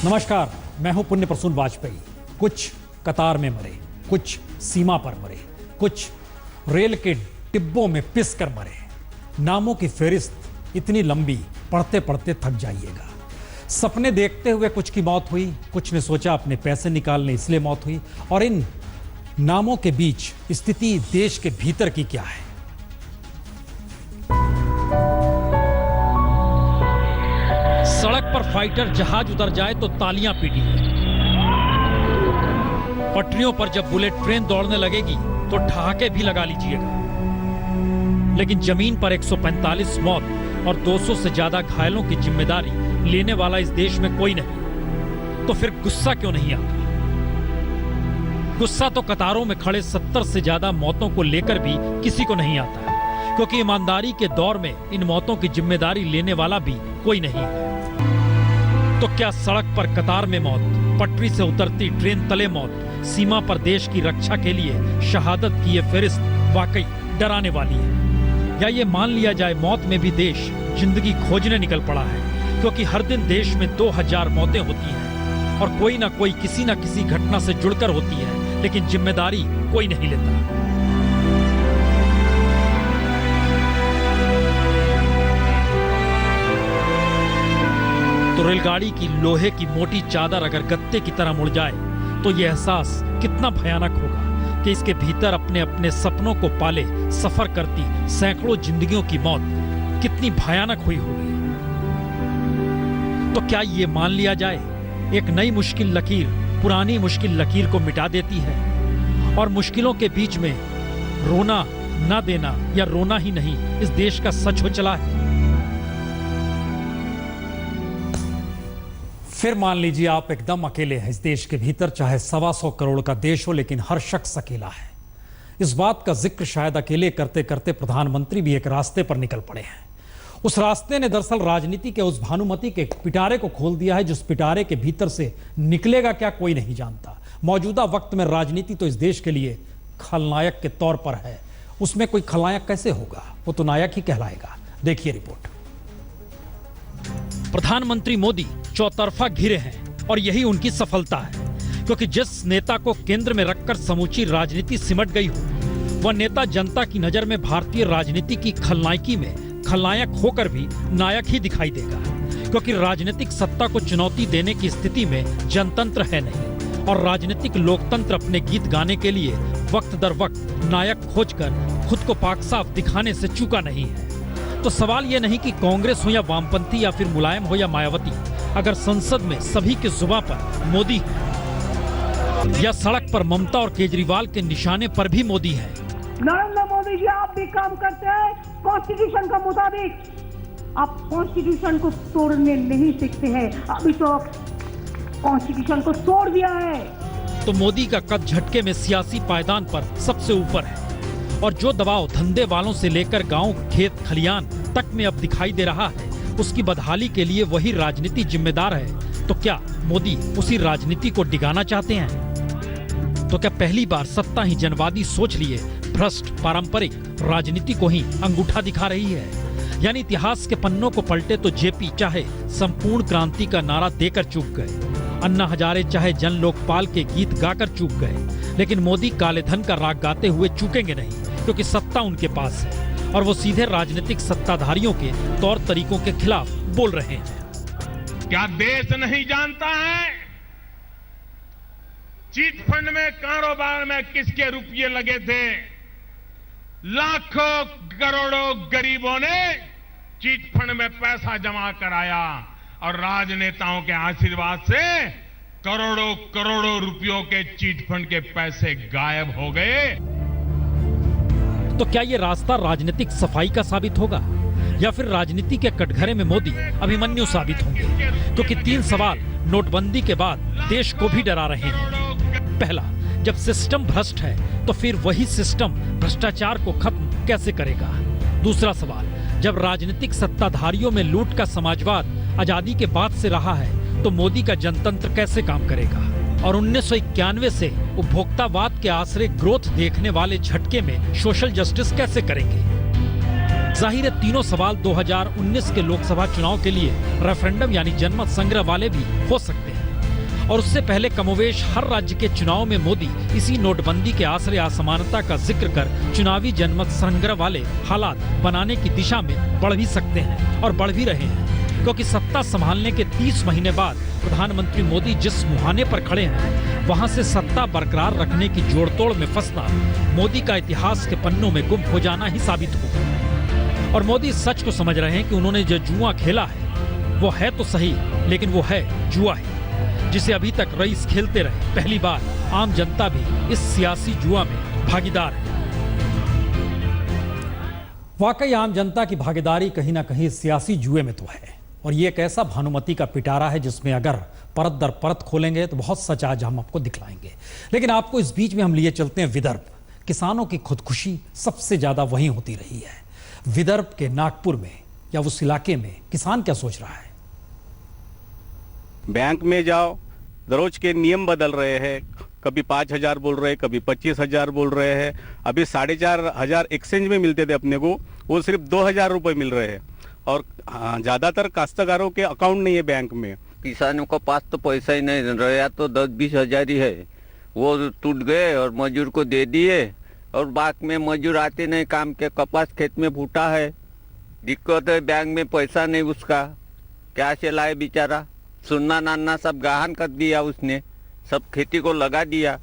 नमस्कार, मैं हूं पुण्य प्रसून वाजपेयी। कुछ कतार में मरे, कुछ सीमा पर मरे, कुछ रेल के डिब्बों में पिस कर मरे। नामों की फेरिस्त इतनी लंबी, पढ़ते पढ़ते थक जाइएगा। सपने देखते हुए कुछ की मौत हुई, कुछ ने सोचा अपने पैसे निकालने इसलिए मौत हुई। और इन नामों के बीच स्थिति देश के भीतर की क्या है? सड़क पर फाइटर जहाज उतर जाए तो तालियां पीटी है। पटरियों पर जब बुलेट ट्रेन दौड़ने लगेगी तो ठहाके भी लगा लीजिएगा। लेकिन जमीन पर 145 मौत और 200 से ज्यादा घायलों की जिम्मेदारी लेने वाला इस देश में कोई नहीं। तो फिर गुस्सा क्यों नहीं आता? गुस्सा तो कतारों में खड़े 70 से ज्यादा मौतों को लेकर भी किसी को नहीं आता है, क्योंकि ईमानदारी के दौर में इन मौतों की जिम्मेदारी लेने वाला भी कोई नहीं है। तो क्या सड़क पर कतार में मौत, पटरी से उतरती ट्रेन तले मौत, सीमा पर देश की रक्षा के लिए शहादत की ये फहरिस्त वाकई डराने वाली है? या ये मान लिया जाए मौत में भी देश जिंदगी खोजने निकल पड़ा है, क्योंकि हर दिन देश में 2000 मौतें होती हैं और कोई ना कोई किसी ना किसी घटना से जुड़कर होती है, लेकिन जिम्मेदारी कोई नहीं लेता। तो रेलगाड़ी की लोहे की मोटी चादर अगर गत्ते की तरह मुड़ जाए तो यह एहसास कितना भयानक होगा कि इसके भीतर अपने अपने सपनों को पाले सफर करती सैकड़ों जिंदगियों की मौत कितनी भयानक हुई होगी। तो क्या ये मान लिया जाए एक नई मुश्किल लकीर पुरानी मुश्किल लकीर को मिटा देती है और मुश्किलों के बीच में रोना ना देना या रोना ही नहीं इस देश का सच हो चला है? फिर मान लीजिए आप एकदम अकेले हैं इस देश के भीतर, चाहे 125 करोड़ का देश हो, लेकिन हर शख्स अकेला है। इस बात का जिक्र शायद अकेले करते करते प्रधानमंत्री भी एक रास्ते पर निकल पड़े हैं। उस रास्ते ने दरअसल राजनीति के उस भानुमति के पिटारे को खोल दिया है, जिस पिटारे के भीतर से निकलेगा क्या कोई नहीं जानता। मौजूदा वक्त में राजनीति तो इस देश के लिए खलनायक के तौर पर है। उसमें कोई खलनायक कैसे होगा? वो तो नायक ही कहलाएगा। देखिए रिपोर्ट। प्रधानमंत्री मोदी चौतरफा घिरे हैं और यही उनकी सफलता है, क्योंकि जिस नेता को केंद्र में रखकर समूची राजनीति सिमट गई हो, वह नेता जनता की नजर में भारतीय राजनीति की खलनायकी में खलनायक होकर भी नायक ही दिखाई देगा, क्योंकि राजनीतिक सत्ता को चुनौती देने की स्थिति में जनतंत्र है नहीं और राजनीतिक लोकतंत्र अपने गीत गाने के लिए वक्त दर वक्त नायक खोजकर खुद को पाक साफ दिखाने से चूका नहीं है। तो सवाल यह नहीं कि कांग्रेस हो या वामपंथी या फिर मुलायम हो या मायावती, अगर संसद में सभी के जुबान पर मोदी है या सड़क पर ममता और केजरीवाल के निशाने पर भी मोदी है। नरेंद्र मोदी जी, आप भी काम करते हैं कॉन्स्टिट्यूशन के मुताबिक। आप कॉन्स्टिट्यूशन को तोड़ने नहीं सीखते हैं, अभी तो कॉन्स्टिट्यूशन को तोड़ दिया है। तो मोदी का कद झटके में सियासी पायदान पर सबसे ऊपर है और जो दबाव धंधे वालों से लेकर गांव, खेत, खलियान तक में अब दिखाई दे रहा है, उसकी बदहाली के लिए वही राजनीति जिम्मेदार है। तो क्या मोदी उसी राजनीति को डिगाना चाहते हैं? तो क्या पहली बार सत्ता ही जनवादी सोच लिए भ्रष्ट पारंपरिक राजनीति को ही अंगूठा दिखा रही है? यानी इतिहास के पन्नों को पलटे तो जेपी चाहे संपूर्ण क्रांति का नारा देकर चूक गए, अन्ना हजारे चाहे जन लोकपाल के गीत गाकर चूक गए, लेकिन मोदी काले धन का राग गाते हुए चूकेंगे नहीं, क्योंकि सत्ता उनके पास है और वो सीधे राजनीतिक सत्ताधारियों के तौर तरीकों के खिलाफ बोल रहे हैं। क्या देश नहीं जानता है चिट फंड में कारोबार में किसके रुपये लगे थे? लाखों करोड़ों गरीबों ने चिट फंड में पैसा जमा कराया और राजनेताओं के आशीर्वाद से करोड़ों करोड़ों रुपयों के चिट फंड के पैसे गायब हो गए। तो क्या ये रास्ता राजनीतिक सफाई का साबित होगा या फिर राजनीति के कटघरे में मोदी अभिमन्यु साबित होंगे? क्योंकि 3 सवाल नोटबंदी के बाद देश को भी डरा रहे हैं। पहला, जब सिस्टम भ्रष्ट है तो फिर वही सिस्टम भ्रष्टाचार को खत्म कैसे करेगा? दूसरा सवाल, जब राजनीतिक सत्ताधारियों में लूट का समाजवाद आजादी के बाद से रहा है तो मोदी का जनतंत्र कैसे काम करेगा? और 1991 से उपभोक्तावाद के आसरे ग्रोथ देखने वाले झटके में सोशल जस्टिस कैसे करेंगे? जाहिर है तीनों सवाल 2019 के लोकसभा चुनाव के लिए रेफरेंडम यानी जनमत संग्रह वाले भी हो सकते हैं। और उससे पहले कमोवेश हर राज्य के चुनाव में मोदी इसी नोटबंदी के आसरे असमानता का जिक्र कर चुनावी जनमत संग्रह वाले हालात बनाने की दिशा में बढ़ भी सकते हैं और बढ़ भी रहे हैं, क्योंकि सत्ता संभालने के 30 महीने बाद प्रधानमंत्री मोदी जिस मुहाने पर खड़े हैं, वहां से सत्ता बरकरार रखने की जोड़तोड़ में फंसना मोदी का इतिहास के पन्नों में गुम हो जाना ही साबित होगा। और मोदी इस सच को समझ रहे हैं कि उन्होंने जो जुआ खेला है वो है तो सही, लेकिन वो है जुआ ही, जिसे अभी तक रईस खेलते रहे। पहली बार आम जनता भी इस सियासी जुआ में भागीदार है। वाकई आम जनता की भागीदारी कहीं ना कहीं सियासी जुए में तो है, और ये एक ऐसा भानुमति का पिटारा है जिसमें अगर परत दर परत खोलेंगे तो बहुत सच आज हम आपको दिखलाएंगे। लेकिन आपको इस बीच में हम लिए चलते हैं विदर्भ। किसानों की खुदकुशी सबसे ज्यादा वहीं होती रही है। विदर्भ के नागपुर में या उस इलाके में किसान क्या सोच रहा है? बैंक में जाओ, दरोज के नियम बदल रहे हैं। कभी 5,000 बोल रहे हैं, कभी 25,000 बोल रहे हैं। अभी 4,500 एक्सचेंज में मिलते थे अपने को, वो सिर्फ 2,000 रुपये मिल रहे हैं। और ज़्यादातर काश्तकारों के अकाउंट नहीं है बैंक में। किसानों के पास तो पैसा ही नहीं रहा, तो 10-20 हजार ही है, वो टूट गए और मजदूर को दे दिए। और बाद में मजदूर आते नहीं काम के, कपास खेत में फूटा है, दिक्कत है, बैंक में पैसा नहीं उसका, क्या से लाए बेचारा। सुनना नाना सब गहन कर दिया उसने, सब खेती को लगा दिया।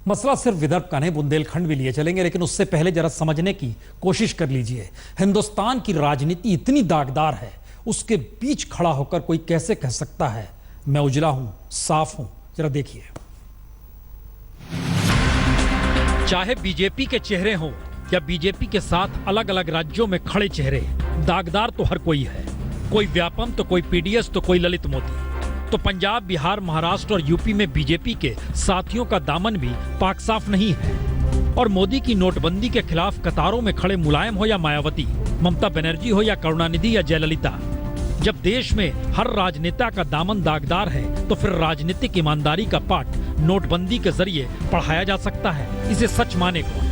मसला सिर्फ विदर्भ का नहीं, बुंदेलखंड भी लिए चलेंगे, लेकिन उससे पहले जरा समझने की कोशिश कर लीजिए। हिंदुस्तान की राजनीति इतनी दागदार है, उसके बीच खड़ा होकर कोई कैसे कह सकता है मैं उजला हूं, साफ हूं? जरा देखिए। चाहे बीजेपी के चेहरे हों या बीजेपी के साथ अलग अलग राज्यों में खड़े चेहरे, दागदार तो हर कोई है। कोई व्यापम तो कोई पीडीएस तो कोई ललित मोदी। तो पंजाब, बिहार, महाराष्ट्र और यूपी में बीजेपी के साथियों का दामन भी पाक साफ नहीं है। और मोदी की नोटबंदी के खिलाफ कतारों में खड़े मुलायम हो या मायावती, ममता बनर्जी हो या करुणानिधि या जयललिता, जब देश में हर राजनेता का दामन दागदार है तो फिर राजनीतिक ईमानदारी का पाठ नोटबंदी के जरिए पढ़ाया जा सकता है। इसे सच माने कौन?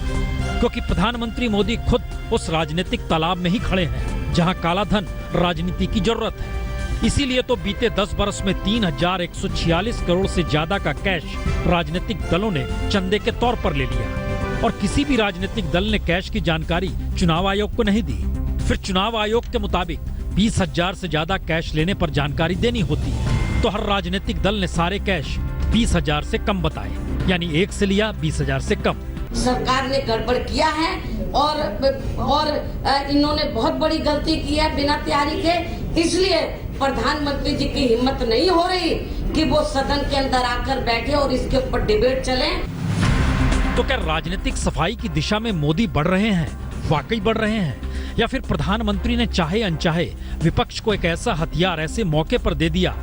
क्योंकि प्रधानमंत्री मोदी खुद उस राजनीतिक तालाब में ही खड़े हैं जहां काला धन राजनीति की जरूरत है। इसीलिए तो बीते 10 वर्ष में 3,146 करोड़ से ज्यादा का कैश राजनीतिक दलों ने चंदे के तौर पर ले लिया। और किसी भी राजनीतिक दल ने कैश की जानकारी चुनाव आयोग को नहीं दी। फिर चुनाव आयोग के मुताबिक 20,000 से ज्यादा कैश लेने पर जानकारी देनी होती है, तो हर राजनीतिक दल ने सारे कैश 20,000 से कम बताए, यानी एक से लिया 20,000 से कम। सरकार ने गड़बड़ किया है और इन्होंने बहुत बड़ी गलती की है बिना तैयारी के। इसलिए प्रधानमंत्री जी की हिम्मत नहीं हो रही कि वो सदन के अंदर आकर बैठे और इसके ऊपर डिबेट चले। तो क्या राजनीतिक सफाई की दिशा में मोदी बढ़ रहे हैं? वाकई बढ़ रहे हैं? या फिर प्रधानमंत्री ने चाहे अनचाहे विपक्ष को एक ऐसा हथियार ऐसे मौके पर दे दिया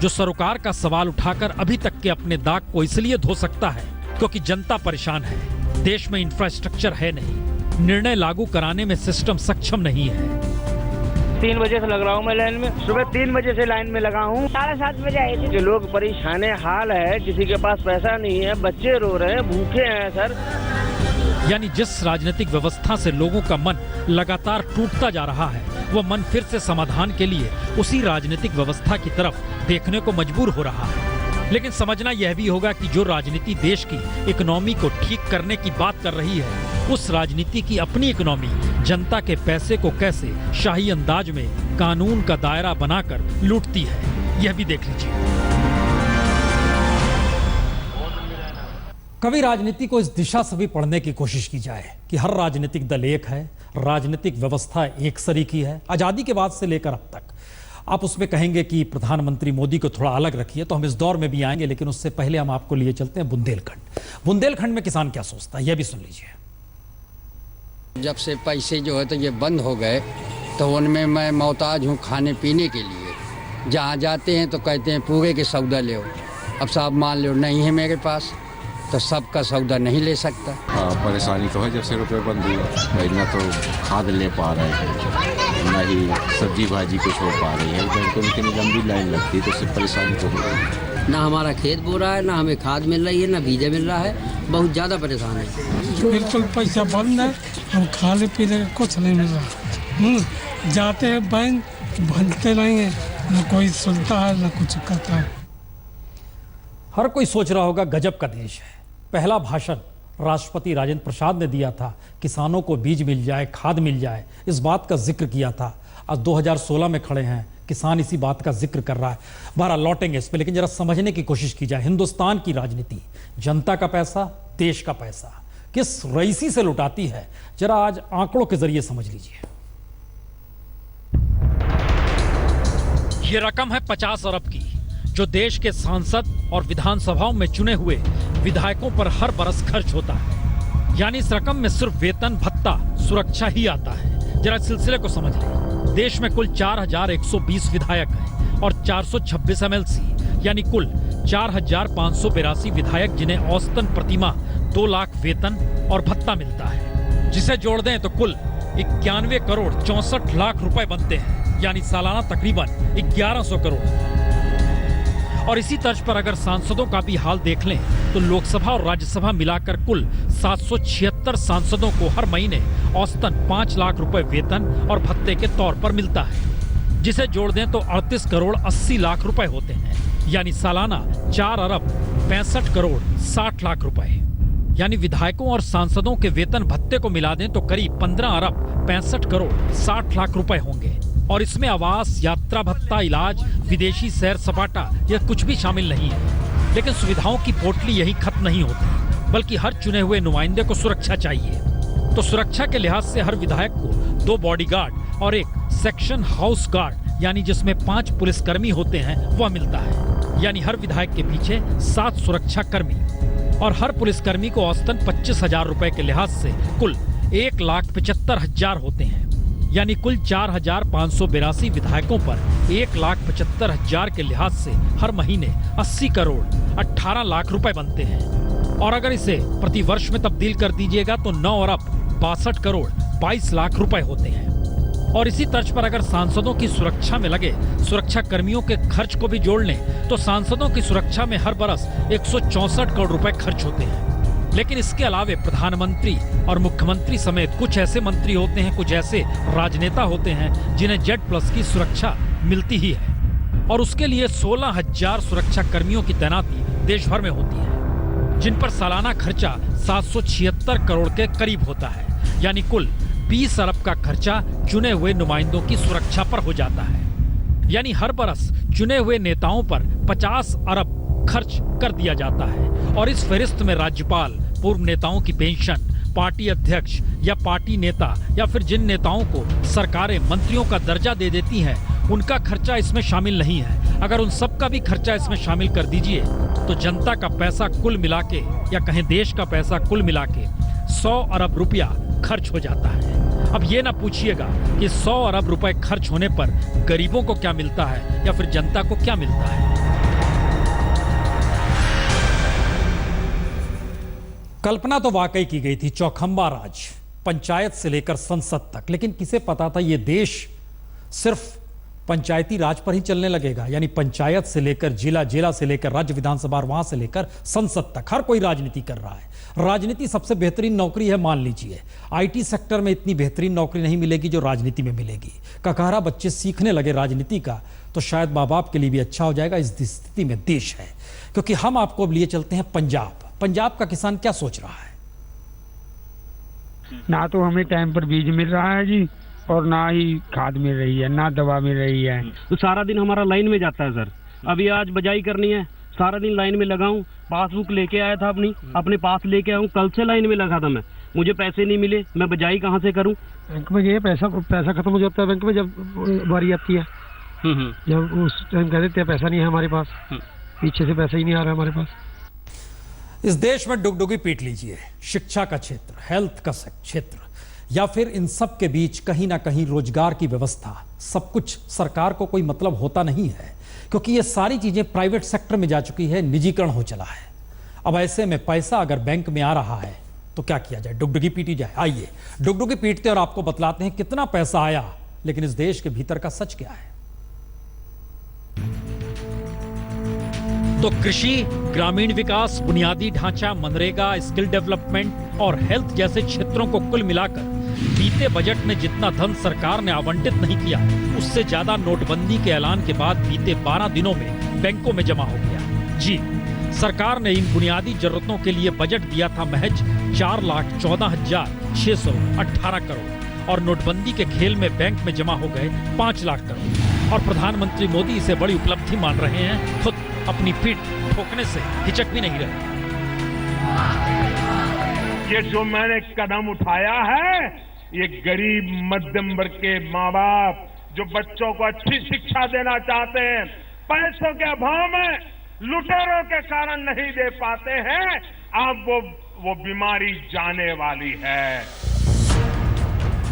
जो सरोकार का सवाल उठाकर अभी तक के अपने दाग को इसलिए धो सकता है क्योंकि जनता परेशान है, देश में इंफ्रास्ट्रक्चर है नहीं, निर्णय लागू कराने में सिस्टम सक्षम नहीं है। 3 बजे से लग रहा हूँ मैं लाइन में, सुबह 3 बजे से लाइन में लगा हूँ। 7:30 बजे आए थे। जो लोग परेशान हाल है, किसी के पास पैसा नहीं है, बच्चे रो रहे हैं, भूखे हैं सर। यानी जिस राजनीतिक व्यवस्था से लोगों का मन लगातार टूटता जा रहा है, वो मन फिर से समाधान के लिए उसी राजनीतिक व्यवस्था की तरफ देखने को मजबूर हो रहा है। लेकिन समझना यह भी होगा कि जो राजनीति देश की इकोनॉमी को ठीक करने की बात कर रही है, उस राजनीति की अपनी इकोनॉमी जनता के पैसे को कैसे शाही अंदाज में कानून का दायरा बनाकर लूटती है, यह भी देख लीजिए। कभी राजनीति को इस दिशा से भी पढ़ने की कोशिश की जाए कि हर राजनीतिक दल एक है, राजनीतिक व्यवस्था एक सरीकी है। आजादी के बाद से लेकर अब तक आप उसमें कहेंगे कि प्रधानमंत्री मोदी को थोड़ा अलग रखिए, तो हम इस दौर में भी आएंगे, लेकिन उससे पहले हम आपको लिए चलते हैं बुंदेलखंड। बुंदेलखंड में किसान क्या सोचता है, यह भी सुन लीजिए। जब से पैसे जो है तो ये बंद हो गए, तो उनमें मैं मोहताज हूँ खाने पीने के लिए। जहाँ जाते हैं तो कहते हैं पूरे के सौदा ले। अब साहब मान लो नहीं है मेरे पास, तो सबका सौदा नहीं ले सकता। परेशानी तो है, जब से रुपये बंद हुए, ना तो खाद ले पा रहे हैं, ना ही सब्जी भाजी कुछ हो पा रही है। बैंकों में इतनी लंबी लाइन लगती है, तो उससे परेशानी तो हो रही है। ना हमारा खेत बो रहा है, ना हमें खाद मिल रही है, ना बीजा मिल रहा है। बहुत ज़्यादा परेशान है। बिल्कुल पैसा बंद है और खाने पीने का कुछ नहीं मिल रहा। जाते हैं बैंक, भरते नहीं है, ना कोई सुनता है ना कुछ करता है। हर कोई सोच रहा होगा गजब का देश है। पहला भाषण राष्ट्रपति राजेंद्र प्रसाद ने दिया था, किसानों को बीज मिल जाए, खाद मिल जाए, इस बात का जिक्र किया था। आज 2016 में खड़े हैं, किसान इसी बात का जिक्र कर रहा है। बहरहाल लौटेंगे इस पे, लेकिन जरा समझने की कोशिश की जाए हिंदुस्तान की राजनीति, जनता का पैसा, देश का पैसा किस रईसी से लुटाती है, जरा आज आंकड़ों के जरिए समझ लीजिए। ये रकम है 50 अरब की, जो देश के सांसद और विधानसभाओं में चुने हुए विधायकों पर हर बरस खर्च होता है। यानी इस रकम में सिर्फ वेतन, भत्ता, सुरक्षा ही आता है। जरा सिलसिले को समझ लें। देश में कुल 4120 विधायक हैं और 426 MLC, यानी कुल 4582 विधायक, जिन्हें औसतन प्रतिमाह 2 लाख वेतन और भत्ता मिलता है। जिसे जोड़ दें तो कुल 91 करोड़ 64 लाख रुपए बनते हैं, यानी सालाना तकरीबन 1100 करोड़। और इसी तर्ज पर अगर सांसदों का भी हाल देख लें तो लोकसभा और राज्यसभा मिलाकर कुल 776 सांसदों को हर महीने औसतन 5 लाख रुपए वेतन और भत्ते के तौर पर मिलता है। जिसे जोड़ दें तो 38 करोड़ 80 लाख रुपए होते हैं, यानी सालाना 4 अरब 65 करोड़ 60 लाख रुपए। यानी विधायकों और सांसदों के वेतन भत्ते को मिला दें तो करीब 15 अरब 65 करोड़ 60 लाख रुपए होंगे। और इसमें आवास, यात्रा भत्ता, इलाज, विदेशी सैर सपाटा यह कुछ भी शामिल नहीं है। लेकिन सुविधाओं की पोटली यही खत्म नहीं होती, बल्कि हर चुने हुए नुमाइंदे को सुरक्षा चाहिए। तो सुरक्षा के लिहाज से हर विधायक को 2 बॉडीगार्ड और एक सेक्शन हाउस गार्ड, यानी जिसमें 5 पुलिसकर्मी होते हैं, वह मिलता है। यानी हर विधायक के पीछे 7 सुरक्षा कर्मी, और हर पुलिसकर्मी को औसतन 25,000 रुपए के लिहाज से कुल 1,75,000 होते हैं। यानी कुल 4,582 विधायकों पर 1,75,000 के लिहाज से हर महीने 80 करोड़ 18 लाख रुपए बनते हैं। और अगर इसे प्रति वर्ष में तब्दील कर दीजिएगा तो 9 अरब 62 करोड़ 22 लाख रुपए होते हैं। और इसी तर्ज पर अगर सांसदों की सुरक्षा में लगे सुरक्षा कर्मियों के खर्च को भी जोड़ लें तो सांसदों की सुरक्षा में हर बरस 164 करोड़ रुपए खर्च होते हैं। लेकिन इसके अलावे प्रधानमंत्री और मुख्यमंत्री समेत कुछ ऐसे मंत्री होते हैं, कुछ ऐसे राजनेता होते हैं जिन्हें Z+ की सुरक्षा मिलती ही है। और उसके लिए 16,000 सुरक्षा कर्मियों की तैनाती देश भर में होती है, जिन पर सालाना खर्चा 776 करोड़ के करीब होता है। यानी कुल 20 अरब का खर्चा चुने हुए नुमाइंदों की सुरक्षा पर हो जाता है। यानी हर बरस चुने हुए नेताओं पर 50 अरब खर्च कर दिया जाता है। और इस फहरिस्त में राज्यपाल, पूर्व नेताओं की पेंशन, पार्टी अध्यक्ष या पार्टी नेता, या फिर जिन नेताओं को सरकारें मंत्रियों का दर्जा दे देती हैं, उनका खर्चा इसमें शामिल नहीं है। अगर उन सब का भी खर्चा इसमें शामिल कर दीजिए तो जनता का पैसा कुल मिला के, या कहें देश का पैसा कुल मिला के 100 अरब रुपया खर्च हो जाता है। अब ये ना पूछिएगा कि 100 अरब रुपए खर्च होने पर गरीबों को क्या मिलता है या फिर जनता को क्या मिलता है। कल्पना तो वाकई की गई थी, चौखंबा राज, पंचायत से लेकर संसद तक। लेकिन किसे पता था ये देश सिर्फ पंचायती राज पर ही चलने लगेगा। यानी पंचायत से लेकर जिला, जिला से लेकर राज्य विधानसभा, वहां से लेकर संसद तक हर कोई राजनीति कर रहा है। राजनीति सबसे बेहतरीन नौकरी है, मान लीजिए। IT सेक्टर में इतनी बेहतरीन नौकरी नहीं मिलेगी जो राजनीति में मिलेगी। ककारा बच्चे सीखने लगे राजनीति का तो शायद माँ बाप के लिए भी अच्छा हो जाएगा। इस स्थिति में देश है, क्योंकि हम आपको अब लिए चलते हैं पंजाब। पंजाब का किसान क्या सोच रहा है? ना तो हमें टाइम पर बीज मिल रहा है जी, और ना ही खाद मिल रही है, ना दवा मिल रही है। तो सारा दिन हमारा लाइन में जाता है सर। अभी आज बजाई करनी है, सारा दिन लाइन में लगा हूँ। पासबुक लेके आया था अपने पास लेके आया हूँ। कल से लाइन में लगा था मैं, मुझे पैसे नहीं मिले, मैं बजाई कहाँ से करूँ? बैंक में ये पैसा खत्म हो जाता है बैंक में जब बारी आती है। जब उस टाइम कह देते हैं पैसा नहीं है हमारे पास, पीछे से पैसा ही नहीं आ रहा हमारे पास। इस देश में डुगडुगी पीट लीजिए, शिक्षा का क्षेत्र, हेल्थ का क्षेत्र, या फिर इन सब के बीच कहीं ना कहीं रोजगार की व्यवस्था, सब कुछ सरकार को कोई मतलब होता नहीं है, क्योंकि ये सारी चीजें प्राइवेट सेक्टर में जा चुकी है, निजीकरण हो चला है। अब ऐसे में पैसा अगर बैंक में आ रहा है तो क्या किया जाए? डुगडुगी पीटी जाए। आइए डुगडुगी पीटते और आपको बतलाते हैं कितना पैसा आया, लेकिन इस देश के भीतर का सच क्या है। तो कृषि, ग्रामीण विकास, बुनियादी ढांचा, मनरेगा, स्किल डेवलपमेंट और हेल्थ जैसे क्षेत्रों को कुल मिलाकर बीते बजट में जितना धन सरकार ने आवंटित नहीं किया, उससे ज्यादा नोटबंदी के ऐलान के बाद बीते 12 दिनों में बैंकों में जमा हो गया। जी, सरकार ने इन बुनियादी जरूरतों के लिए बजट दिया था महज 4,14,618 करोड़ और नोटबंदी के खेल में बैंक में जमा हो गए 5 लाख करोड़। और प्रधानमंत्री मोदी इसे बड़ी उपलब्धि मान रहे हैं, खुद अपनी पीठ ठोकने से हिचक भी नहीं रहे। ये जो मैंने कदम उठाया है, ये गरीब मध्यम वर्ग के माँ बाप जो बच्चों को अच्छी शिक्षा देना चाहते हैं, पैसों के अभाव में लुटेरों के कारण नहीं दे पाते हैं, अब वो बीमारी जाने वाली है।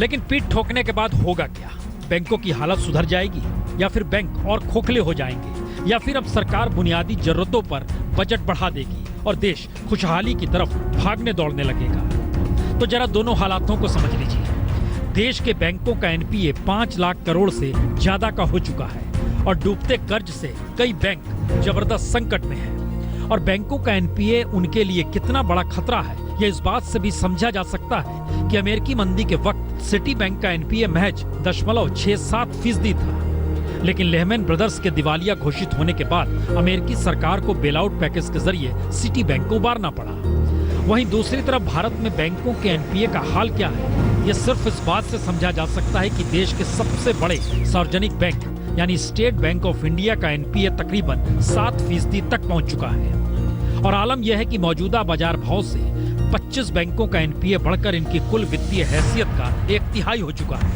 लेकिन पीठ ठोकने के बाद होगा क्या? बैंकों की हालत सुधर जाएगी या फिर बैंक और खोखले हो जाएंगे, या फिर अब सरकार बुनियादी जरूरतों पर बजट बढ़ा देगी और देश खुशहाली की तरफ भागने दौड़ने लगेगा? तो जरा दोनों हालातों को समझ लीजिए। देश के बैंकों का एनपीए 5 लाख करोड़ से ज्यादा का हो चुका है और डूबते कर्ज से कई बैंक जबरदस्त संकट में हैं। और बैंकों का एनपीए उनके लिए कितना बड़ा खतरा है, यह इस बात से भी समझा जा सकता है कि अमेरिकी मंदी के वक्त सिटी बैंक का एनपीए महज 0.67% था। लेकिन लेहमैन ब्रदर्स के दिवालिया घोषित होने के बाद अमेरिकी सरकार को बेलआउट पैकेज के जरिए सिटी बैंक को उबारना पड़ा। वहीं दूसरी तरफ भारत में बैंकों के एनपीए का हाल क्या है, ये सिर्फ इस बात से समझा जा सकता है कि देश के सबसे बड़े सार्वजनिक बैंक यानी स्टेट बैंक ऑफ इंडिया का एनपीए तकरीबन 7% तक पहुंच चुका है। और आलम यह है कि मौजूदा बाजार भाव से 25 बैंकों का एनपीए बढ़कर इनकी कुल वित्तीय हैसियत का 1/3 हो चुका है।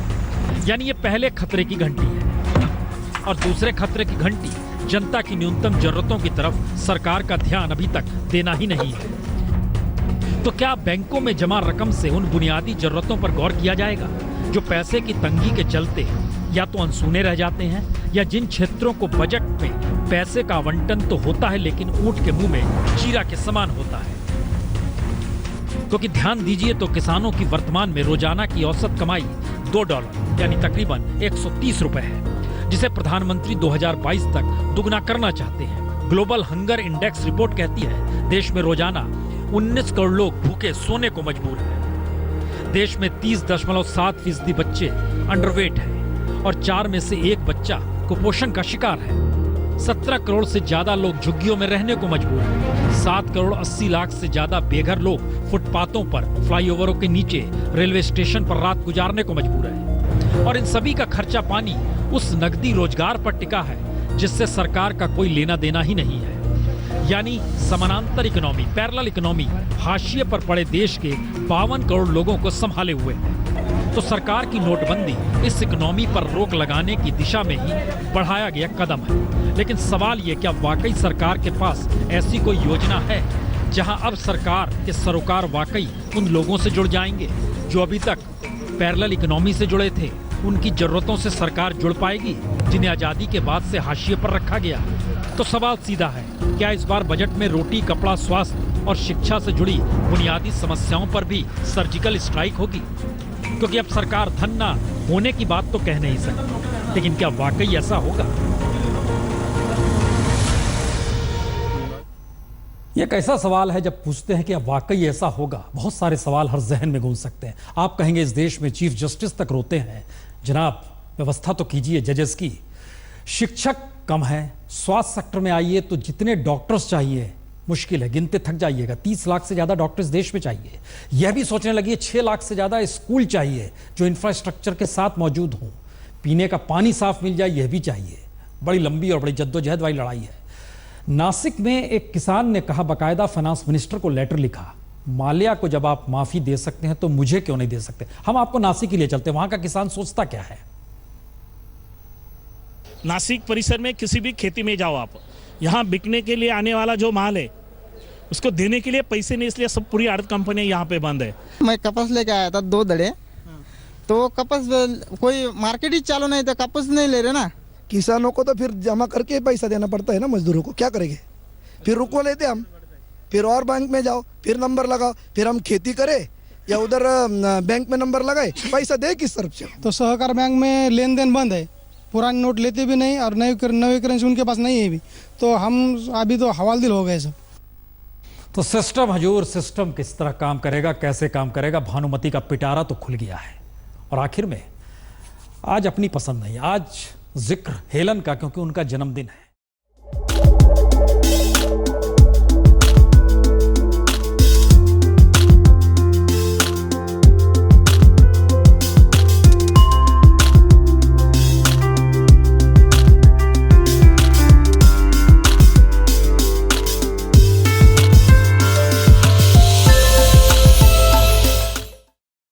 यानी ये पहले खतरे की घंटी है और दूसरे खतरे की घंटी जनता की न्यूनतम जरूरतों की तरफ सरकार का ध्यान अभी तक देना ही नहीं है। तो क्या बैंकों में जमा रकम से उन बुनियादी जरूरतों पर गौर किया जाएगा जो पैसे की तंगी के चलते या तो अनसुने रह जाते हैं, या जिन क्षेत्रों को बजट में पैसे का आवंटन तो होता है लेकिन ऊंट के मुंह में चीरा के समान होता है? क्योंकि ध्यान दीजिए तो किसानों की वर्तमान में रोजाना की औसत कमाई $2 यानी तकरीबन 130 रुपए है, जिसे प्रधानमंत्री 2022 तक दुगना करना चाहते हैं। ग्लोबल हंगर इंडेक्स रिपोर्ट कहती है देश में रोजाना 19 करोड़ लोग भूखे सोने को मजबूर हैं। देश में 30.7% बच्चे अंडरवेट हैं और 4 में से 1 बच्चा कुपोषण का शिकार है। 17 करोड़ से ज्यादा लोग झुग्गियों में रहने को मजबूर हैं। 7 करोड़ 80 लाख से ज्यादा बेघर लोग फुटपाथों पर, फ्लाईओवरों के नीचे, रेलवे स्टेशन पर रात गुजारने को मजबूर है। और इन सभी का खर्चा पानी उस नकदी रोजगार पर टिका है जिससे सरकार का कोई लेना देना ही नहीं है। यानी समानांतर इकोनॉमी, पैरेलल इकोनॉमी हाशिए पर पड़े देश के 52 करोड़ लोगों को संभाले हुए है। तो सरकार की नोटबंदी इस इकोनॉमी पर रोक लगाने की दिशा में ही बढ़ाया गया कदम है। लेकिन सवाल ये, क्या वाकई सरकार के पास ऐसी कोई योजना है जहां अब सरकार के सरोकार वाकई उन लोगों से जुड़ जाएंगे जो अभी तक पैरेलल इकोनॉमी से जुड़े थे? उनकी जरूरतों से सरकार जुड़ पाएगी जिन्हें आजादी के बाद से हाशिए पर रखा गया? तो सवाल सीधा है, क्या इस बार बजट में रोटी, कपड़ा, स्वास्थ्य और शिक्षा से जुड़ी बुनियादी समस्याओं पर भी सर्जिकल स्ट्राइक होगी? क्योंकि अब सरकार धन ना होने की बात तो कह नहीं सकती, लेकिन क्या वाकई ऐसा होगा? यह एक ऐसा सवाल है, जब पूछते हैं कि अब वाकई ऐसा होगा, बहुत सारे सवाल हर जहन में गूंज सकते हैं। आप कहेंगे इस देश में चीफ जस्टिस तक रोते हैं। जनाब, व्यवस्था तो कीजिए जजेस की। शिक्षक कम है, स्वास्थ्य सेक्टर में आइए तो जितने डॉक्टर्स चाहिए मुश्किल है, गिनते थक जाइएगा। 30 लाख से ज्यादा डॉक्टर्स देश में चाहिए। यह भी सोचने लगिए 6 लाख से ज्यादा स्कूल चाहिए जो इंफ्रास्ट्रक्चर के साथ मौजूद हों। पीने का पानी साफ मिल जाए, यह भी चाहिए। बड़ी लंबी और बड़ी जद्दोजहद वाली लड़ाई है। नासिक में एक किसान ने कहा, बाकायदा फाइनेंस मिनिस्टर को लेटर लिखा, माल्या को जब आप माफी दे सकते हैं तो मुझे क्यों नहीं दे सकते? हम आपको नासिक के लिए चलते हैं, वहां का किसान सोचता क्या है? नासिक परिसर में किसी भी खेती में जाओ आप, यहाँ बिकने के लिए आने वाला जो माल है उसको देने के लिए पैसे नहीं, इसलिए सब पूरी आड़त कंपनियां यहाँ पे बंद है। मैं कपास लेके आया था 2 दड़े, तो कपास कोई मार्केट ही चालू नहीं था, कपास नहीं ले रहे ना। किसानों को तो फिर जमा करके पैसा देना पड़ता है ना, मजदूरों को क्या करेंगे? फिर रुको लेते हम, फिर और बैंक में जाओ, फिर नंबर लगाओ, फिर हम खेती करें या उधर बैंक में नंबर लगाए, पैसा दे किस तरफ से? तो सहकार बैंक में लेन देन बंद है, पुराने नोट लेते भी नहीं और नई करेंसी उनके पास नहीं है भी, तो हम अभी तो हवालदिल हो गए सब। तो सिस्टम हजूर, सिस्टम किस तरह काम करेगा, कैसे काम करेगा? भानुमति का पिटारा तो खुल गया है। और आखिर में आज अपनी पसंद नहीं, आज जिक्र हेलन का, क्योंकि उनका जन्मदिन है।